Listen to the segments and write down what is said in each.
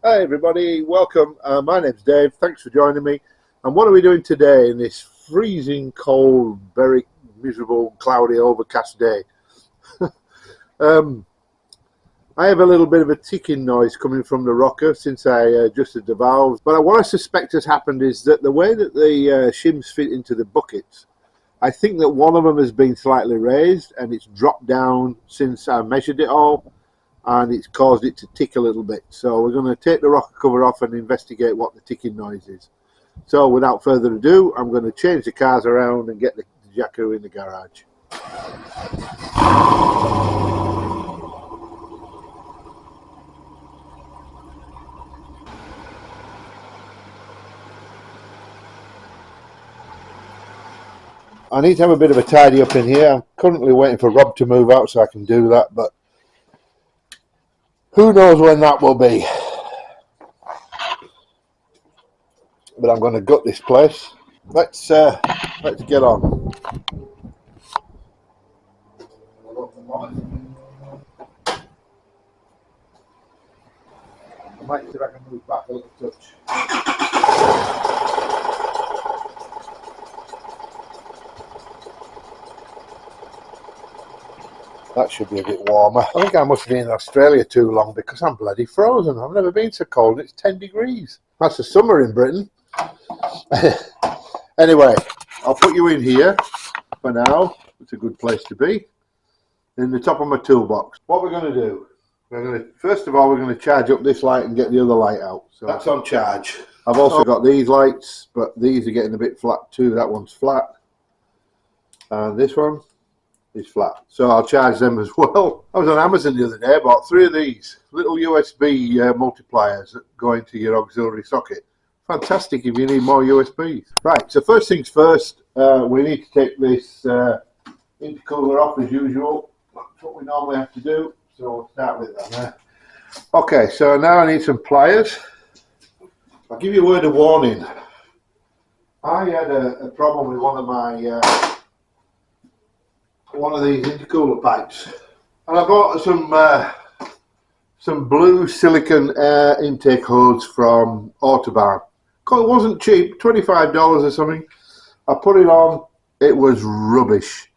Hi everybody, welcome. My name's Dave. Thanks for joining me. And what are we doing today in this freezing cold, very miserable, cloudy, overcast day? I have a little bit of a ticking noise coming from the rocker since I adjusted the valves. But what I suspect has happened is that the way that the shims fit into the buckets, I think that one of them has been slightly raised and it's dropped down since I measured it all, and it's caused it to tick a little bit. So we're going to take the rocker cover off and investigate what the ticking noise is. So without further ado, I'm going to change the cars around and get the Jackaroo in the garage. I need to have a bit of a tidy up in here. I'm currently waiting for Rob to move out so I can do that, but who knows when that will be. But I'm going to gut this place. Let's get on. I might see if I can move back a little touch. That should be a bit warmer. I think I must have been in Australia too long because I'm bloody frozen. I've never been so cold. It's 10 degrees. That's the summer in Britain. Anyway, I'll put you in here for now. It's a good place to be. In the top of my toolbox. What we're going to do, first of all, we're going to charge up this light and get the other light out. So that's on charge. I've also got these lights, but these are getting a bit flat too. That one's flat. And this one is flat. So I'll charge them as well. I was on Amazon the other day, I bought 3 of these little USB multipliers that go into your auxiliary socket. Fantastic if you need more USBs. Right, so first things first, we need to take this intercooler off as usual. That's what we normally have to do, so we'll start with that. Okay, so now I need some pliers. I'll give you a word of warning. I had a problem with one of these intercooler pipes, and I bought some blue silicon air intake hose from Autobahn. It wasn't cheap, $25 or something. I put it on, it was rubbish.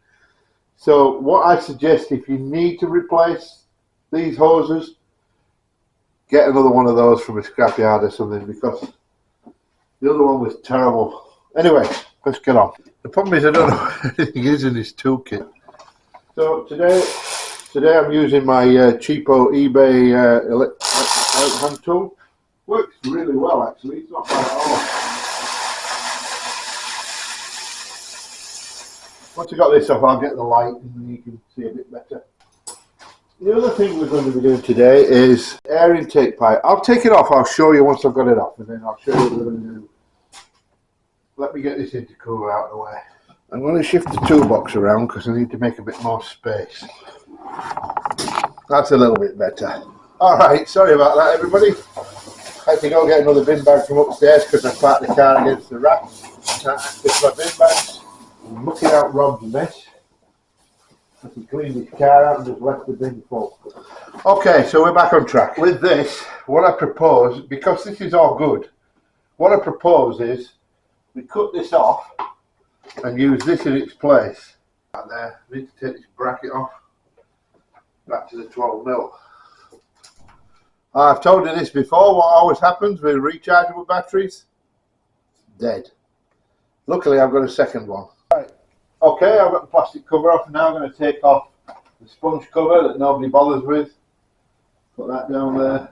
So what I suggest, if you need to replace these hoses, get another one of those from a scrapyard or something, because the other one was terrible. Anyway, let's get on. The problem is I don't know what anything is in this toolkit. So today I'm using my cheapo eBay hand tool. Works really well actually, it's not bad at all. Once I got this off, I'll get the light and then you can see a bit better. The other thing we're going to be doing today is air intake pipe. I'll take it off, I'll show you once I've got it off, and then I'll show you what we're going to do. Let me get this intercooler out of the way. I'm going to shift the toolbox around because I need to make a bit more space. That's a little bit better. Alright, sorry about that everybody. I had to go get another bin bag from upstairs because I parked the car against the rack. Can't access my bin bags. I'm looking out Rob's mess. I can clean this car out and just left the bin full. Okay, so we're back on track. With this, what I propose, because this is all good, what I propose is we cut this off and use this in its place. Right there, I need to take this bracket off. Back to the 12mm. I've told you this before, what always happens with rechargeable batteries? Dead. Luckily I've got a second one. Right. Okay, I've got the plastic cover off, and now I'm going to take off the sponge cover that nobody bothers with. Put that down there.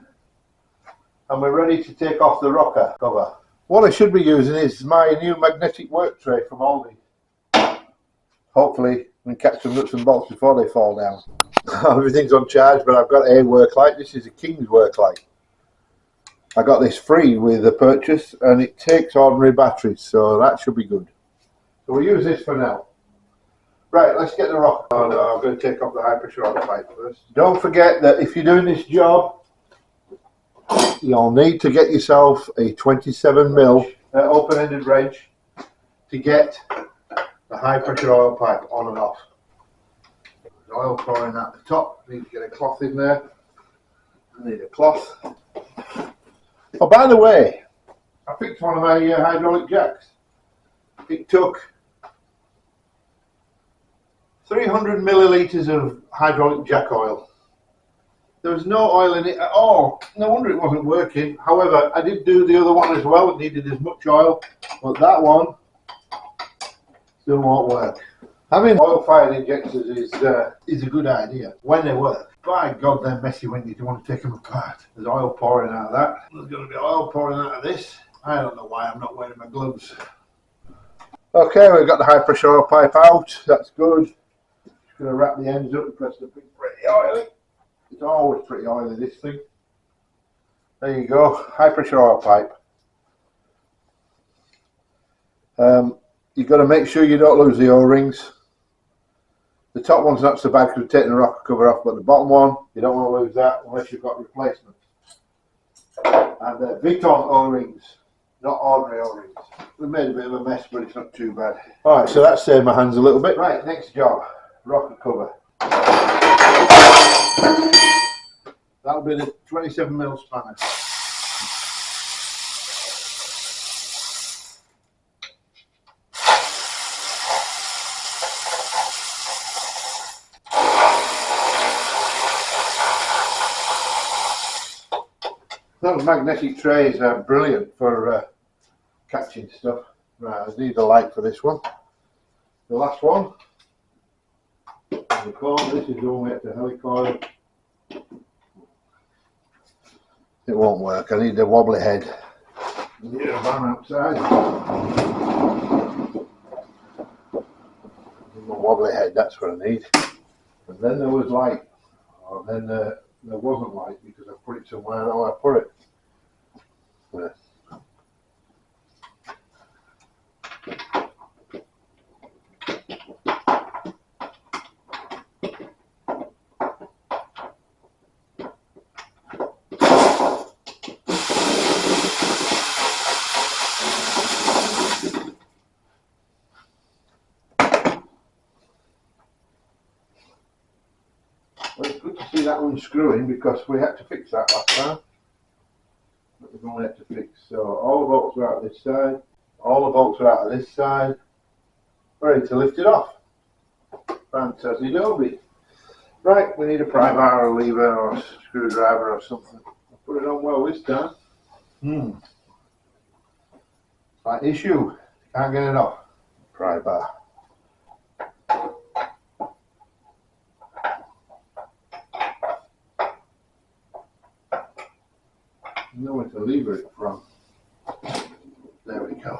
And we're ready to take off the rocker cover. What I should be using is my new magnetic work tray from Aldi. Hopefully we can catch some nuts and bolts before they fall down. Everything's on charge, but I've got a work light. This is a King's work light. I got this free with the purchase, and it takes ordinary batteries, so that should be good. So we'll use this for now. Right, let's get the rocker. Oh no, I'm going to take off the high pressure oil pipe first. Don't forget that if you're doing this job, you'll need to get yourself a 27mm open-ended wrench to get the high pressure oil pipe on and off. Oil pouring at the top, need to get a cloth in there. I need a cloth. Oh, by the way, I fixed one of my hydraulic jacks. It took 300 millilitres of hydraulic jack oil. There was no oil in it at all. No wonder it wasn't working. However, I did do the other one as well. It needed as much oil, but that one still won't work. Having oil-fired injectors is a good idea when they work. By God, they're messy when you want to take them apart. There's oil pouring out of that. There's going to be oil pouring out of this. I don't know why I'm not wearing my gloves. Okay, we've got the high pressure oil pipe out. That's good. Just going to wrap the ends up because it's pretty oily. It's always pretty oily, this thing. There you go, high pressure oil pipe. You've got to make sure you don't lose the O-rings. The top one's not so bad because we've taken the rocker cover off, but the bottom one, you don't want to lose that unless you've got replacements. And they're Vuitton O-rings, not ordinary O-rings. We made a bit of a mess, but it's not too bad. Alright, so that saved my hands a little bit. Right, next job, rocker cover. That'll be the 27mm spanner. Those magnetic trays are brilliant for catching stuff. Right, I need a light for this one. The last one. The cord. This is the one we have to helicoil. It won't work. I need the wobbly head. I need a van outside. The wobbly head. That's what I need. And then there was light. Oh, then there wasn't light because I put it somewhere. I don't know where I put it. There. Well, it's good to see that unscrewing because we had to fix that last time. But we've only had to fix. So all the bolts are out this side, all the bolts are out of this side. Ready to lift it off. Fantastic. Right, we need a pry bar or lever or a screwdriver or something. I'll put it on well this time. Slight issue. Can't get it off. Pry bar. Know where to lever it from. There we go.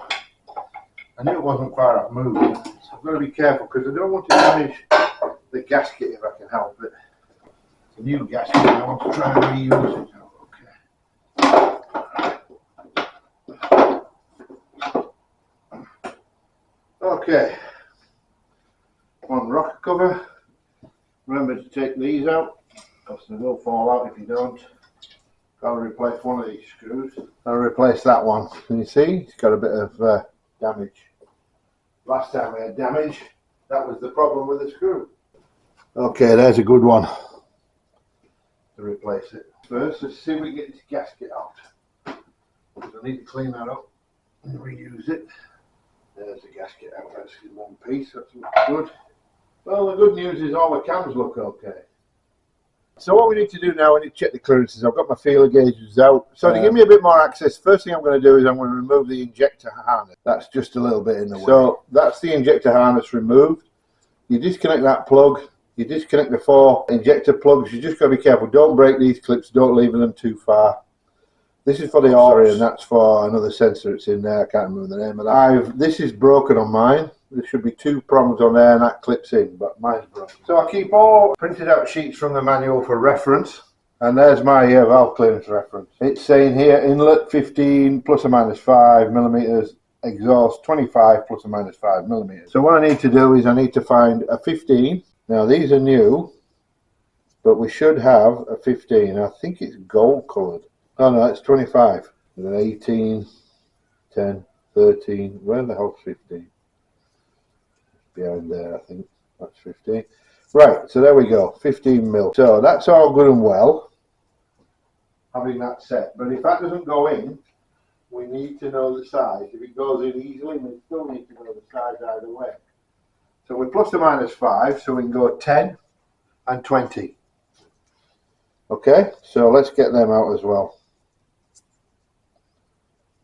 I knew it wasn't far off moving, so I've got to be careful because I don't want to damage the gasket if I can help it. It's a new gasket, I want to try and reuse it. Okay. One rocker cover. Remember to take these out because they will fall out if you don't. Got to replace one of these screws. I'll replace that one. Can you see? It's got a bit of damage. Last time we had damage, that was the problem with the screw. Okay, there's a good one to replace it. First, let's see if we can get this gasket out. Because I need to clean that up and reuse it. There's the gasket out. That's in one piece. That's good. Well, the good news is all the cams look okay. So what we need to do now, we need to check the clearances. I've got my feeler gauges out. So to give me a bit more access, first thing I'm going to do is I'm going to remove the injector harness. That's just a little bit in the way. So that's the injector harness removed. You disconnect that plug. You disconnect the 4 injector plugs. You just got to be careful. Don't break these clips. Don't leave them too far. This is for the auto, and that's for another sensor. It's in there. I can't remember the name of that. This is broken on mine. There should be 2 prongs on there and that clips in, but mine's broken. So I keep all printed out sheets from the manual for reference, and there's my valve clearance reference. It's saying here inlet 15 plus or minus 5 millimeters, exhaust 25 plus or minus 5 millimeters. So what I need to do is I need to find a 15. Now these are new, but we should have a 15. I think it's gold coloured. Oh no, it's 25. And then 18, 10, 13. Where the hell's 15? Behind there, I think that's 15. Right, so there we go, 15 mil. So that's all good and well. having that set. But if that doesn't go in, we need to know the size. If it goes in easily, we still need to know the size either way. So we're plus or minus 5, so we can go 10 and 20. Okay, so let's get them out as well.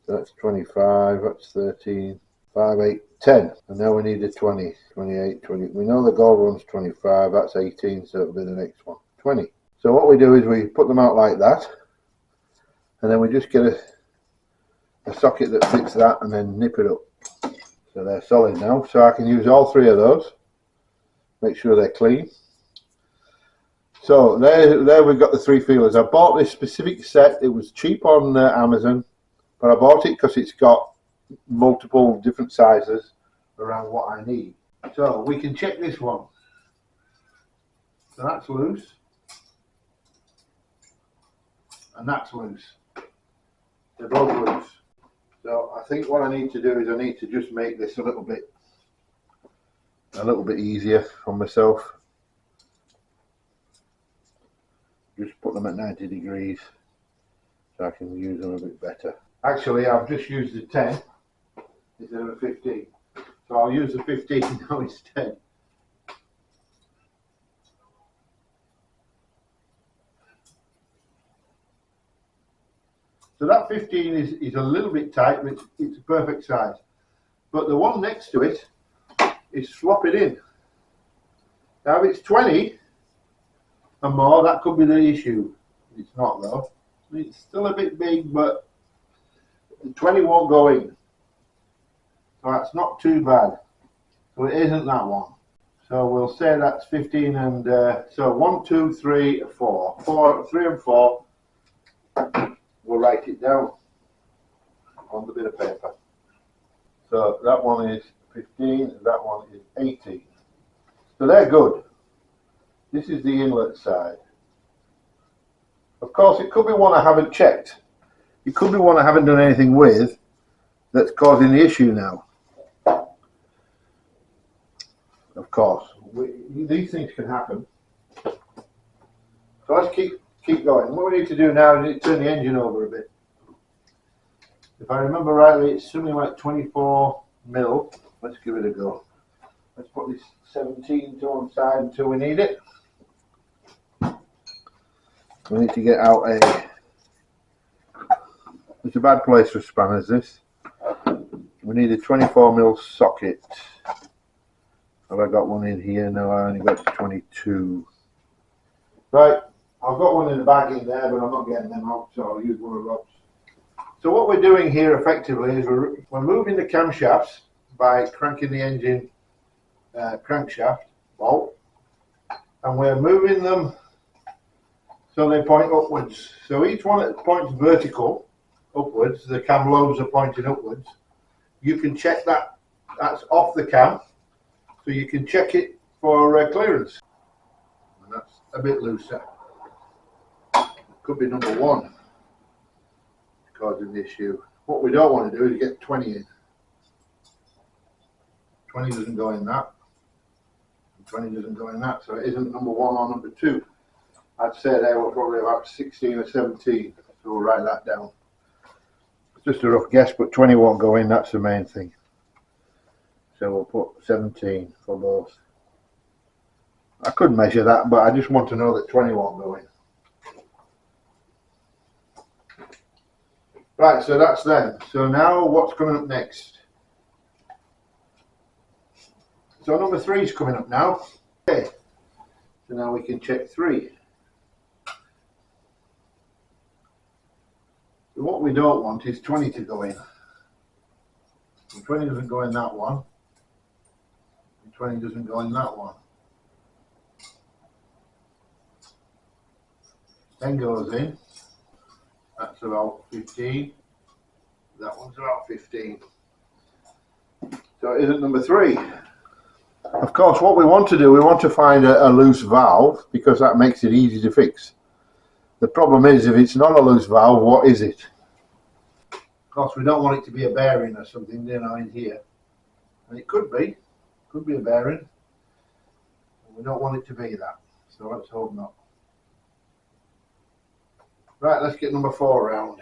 So that's 25, that's 13, 5, 8, 10. And now we need a 20, 28, 20. We know the gold one's 25, that's 18, so it'll be the next one, 20. So what we do is we put them out like that, and then we just get a socket that fits that and then nip it up. So they're solid now, so I can use all 3 of those. Make sure they're clean. So there we've got the 3 feelers. I bought this specific set. It was cheap on Amazon, but I bought it because it's got multiple different sizes around what I need. So we can check this one. So that's loose, and that's loose. They're both loose. So I think what I need to do is I need to just make this a little bit easier for myself. Just put them at 90 degrees so I can use them a bit better. Actually, I've just used the 10 instead of a 15. So I'll use the 15 now instead. So that 15 is a little bit tight, but it's a perfect size. But the one next to it is flopping in. Now if it's 20 and more, that could be the issue. It's not though. It's still a bit big, but the 20 won't go in. So that's not too bad. So it isn't that one. So we'll say that's 15 and so 1, 2, 3, 4. 3 and 4. We'll write it down on the bit of paper. So that one is 15, that one is 18. So they're good. This is the inlet side. Of course, it could be one I haven't checked. It could be one I haven't done anything with that's causing the issue now. Of course, these things can happen. So let's keep going. What we need to do now is turn the engine over a bit. If I remember rightly, it's something like 24 mil. Let's give it a go. Let's put this 17 to one side until we need it. We need to get out it's a bad place for spanners, this. We need a 24 mil socket. Have I got one in here? No, I only got 22. Right, I've got one in the bag in there, but I'm not getting them out, so I'll use one of those. So what we're doing here effectively is we're moving the camshafts by cranking the engine crankshaft bolt, and we're moving them so they point upwards. So each one that points vertical upwards, the cam lobes are pointing upwards. You can check that's off the cam, so you can check it for clearance. And that's a bit looser. Could be number 1 causing the issue. What we don't want to do is get 20 in. 20 doesn't go in that, and 20 doesn't go in that, so it isn't number 1 or number 2. I'd say they were probably about 16 or 17, so we'll write that down. It's just a rough guess, but 20 won't go in, that's the main thing. So we'll put 17 for both. I could measure that, but I just want to know that 20 won't go in. Right, so that's them. So now what's coming up next? So number 3 is coming up now. Okay, so now we can check 3. So what we don't want is 20 to go in. And 20 doesn't go in that one. And 20 doesn't go in that one. 10 goes in. That's about 15. That one's about 15. So it isn't number 3. Of course, what we want to do, we want to find a loose valve, because that makes it easy to fix. The problem is, if it's not a loose valve, what is it? Of course, we don't want it to be a bearing or something, you know, in here. And it could be a bearing. We don't want it to be that, so let's hope not. Right, let's get number 4 round.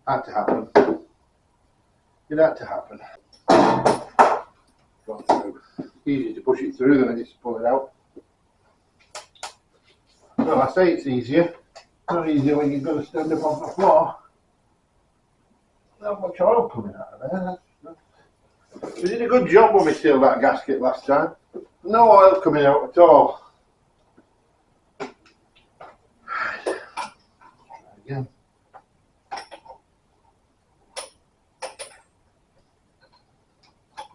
Had to happen. It had to happen. Gone through. Easy to push it through than it is to pull it out. Well, I say it's easier. It's not easier when you've got to stand up on the floor. Not much oil coming out of there. We did a good job when we sealed that gasket last time. No oil coming out at all. Again.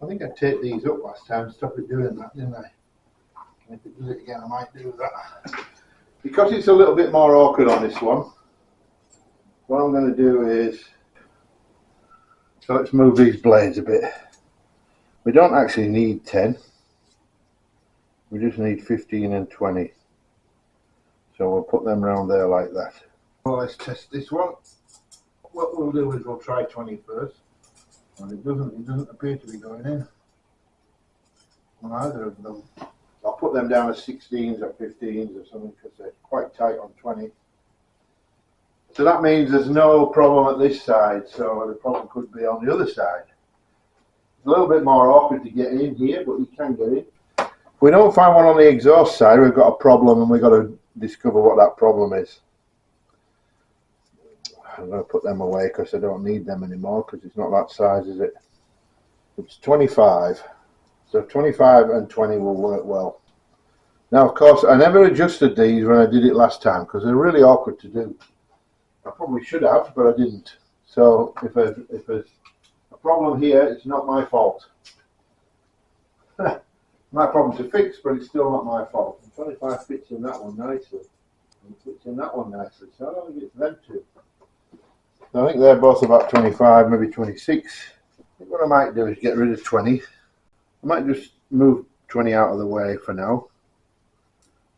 I think I taped these up last time to stop it doing that, didn't I? If it does it again, I might do that. Because it's a little bit more awkward on this one, what I'm going to do is, so let's move these blades a bit. We don't actually need 10. We just need 15 and 20. So we'll put them around there like that. Well, let's test this one. What we'll do is we'll try 20 first. And it doesn't appear to be going in on either of them. I'll put them down as 16s or 15s or something because they're quite tight on 20. So that means there's no problem at this side, so the problem could be on the other side. It's a little bit more awkward to get in here, but you can get in. If we don't find one on the exhaust side, we've got a problem and we've got to discover what that problem is. I'm going to put them away because I don't need them anymore because it's not that size, is it? It's 25. So 25 and 20 will work well. Now, of course, I never adjusted these when I did it last time because they're really awkward to do. I probably should have, but I didn't. So if there's a problem here, it's not my fault. My problem to fix, but it's still not my fault. And 25 fits in that one nicely. And it fits in that one nicely. So I don't think it's them two. So I think they're both about 25, maybe 26. I think what I might do is get rid of 20. I might just move 20 out of the way for now.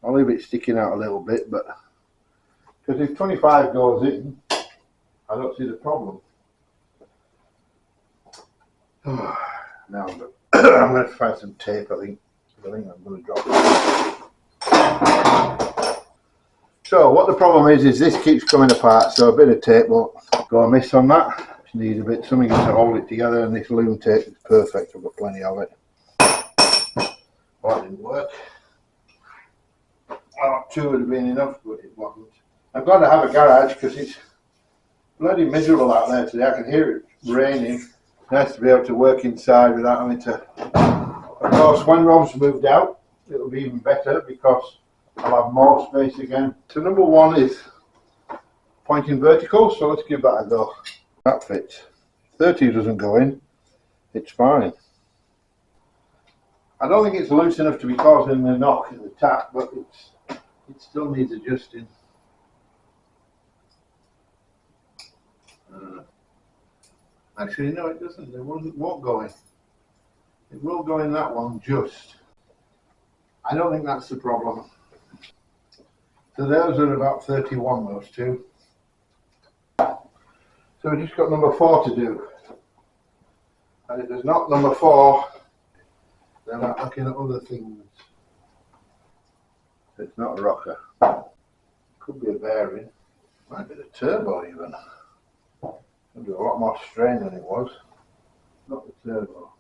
I'll leave it sticking out a little bit, but because if 25 goes in, I don't see the problem. Now I'm going to find some tape, I think I'm going to drop it. So what the problem is this keeps coming apart, so a bit of tape won't go amiss on that. Just need a bit, something to hold it together, and this loom tape is perfect. I've got plenty of it. Well, that didn't work. Oh, 2 would have been enough, but it wasn't. I'm glad I have a garage because it's bloody miserable out there today. I can hear it raining. Nice to be able to work inside without having to. Of course, when Rob's moved out, it'll be even better because I'll have more space again. So number 1 is pointing vertical, so let's give that a go. That fits. 30 doesn't go in, it's fine. I don't think it's loose enough to be causing the knock in the tap, but it still needs adjusting. Actually, no, it doesn't. It won't go in. It will go in that one just. I don't think that's the problem. So those are about 31, those two. So we've just got number 4 to do. And if there's not number 4, then I'm looking at other things. It's not a rocker. Could be a bearing. Might be the turbo even. It'll do a lot more strain than it was. Not the turbo.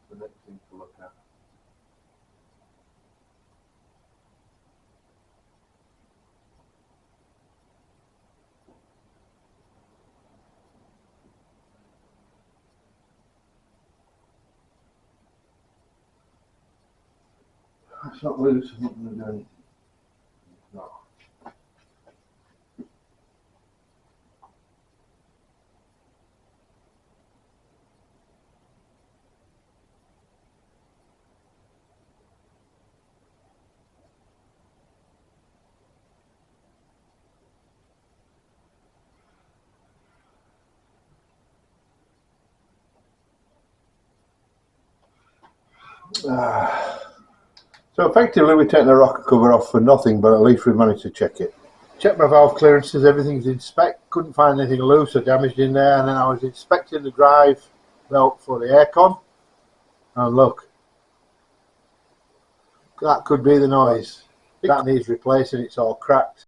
The next thing to look at. It's not loose, I'm not going to do anything. It's not. So effectively we're taking the rocker cover off for nothing, but at least we've managed to check it. Check my valve clearances, everything's in spec, couldn't find anything loose or damaged in there, and then I was inspecting the drive belt for the aircon, and look, that could be the noise. That needs replacing, it's all cracked.